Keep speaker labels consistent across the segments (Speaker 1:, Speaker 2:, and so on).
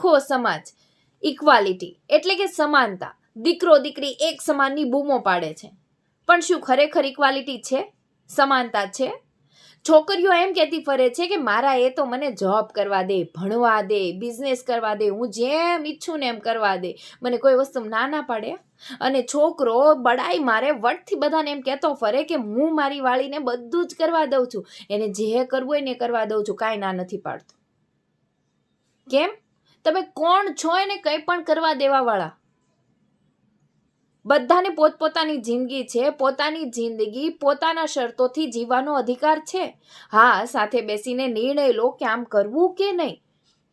Speaker 1: આખો સમાજ ઇક્વાલિટી એટલે કે સમાનતા, દીકરો દીકરી એક સમાનની બૂમો પાડે છે, પણ શું ખરેખર ઇક્વાલિટી છે? સમાનતા છે? છોકરીઓ એમ કહેતી ફરે છે કે મારા એ તો મને જોબ કરવા દે, ભણવા દે, બિઝનેસ કરવા દે, હું જેમ ઈચ્છું ને એમ કરવા દે, મને કોઈ વસ્તુ ના પાડે. અને છોકરો બડાઈ મારે વટથી બધાને એમ કહેતો ફરે કે હું મારી વાળીને બધું જ કરવા દઉં છું, એને જે કરવું હોય ને કરવા દઉં છું, કાંઈ ના નથી પાડતો. કેમ? તમે કોણ છો એને કંઈ પણ કરવા દેવાવાળા? બધાને પોતપોતાની જિંદગી છે, પોતાની જિંદગી પોતાના શરતોથી જીવવાનો અધિકાર છે. હા, સાથે બેસીને નિર્ણય લો કે આમ કરવું કે નહીં,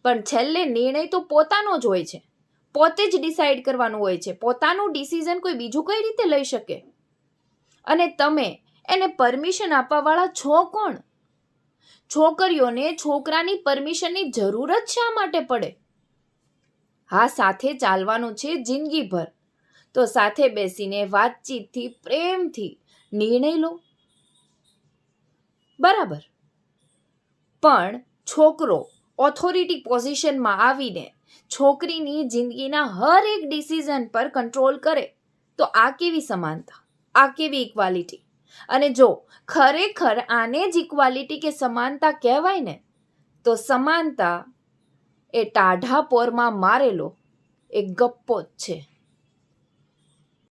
Speaker 1: પણ છેલ્લે નિર્ણય તો પોતાનો જ હોય છે, પોતે જ ડિસાઈડ કરવાનું હોય છે. પોતાનું ડિસિઝન કોઈ બીજું કઈ રીતે લઈ શકે? અને તમે એને પરમિશન આપવાવાળા છો કોણ? છોકરીઓને છોકરાની પરમિશનની જરૂર જ શા માટે પડે? હા, સાથે ચાલવાનું છે જિંદગીભર, તો સાથે બેસીને વાતચીતથી પ્રેમથી નિર્ણય લો, બરાબર. પણ છોકરો ઓથોરિટી પોઝિશનમાં આવીને છોકરીની જિંદગીના હર એક ડિસિઝન પર કંટ્રોલ કરે, તો આ કેવી સમાનતા, આ કેવી ઇક્વાલિટી? અને જો ખરેખર આને જ ઇક્વાલિટી કે સમાનતા કહેવાય ને, તો સમાનતા એ ટાઢા પોરમાં મારેલો એક ગપ્પો જ છે.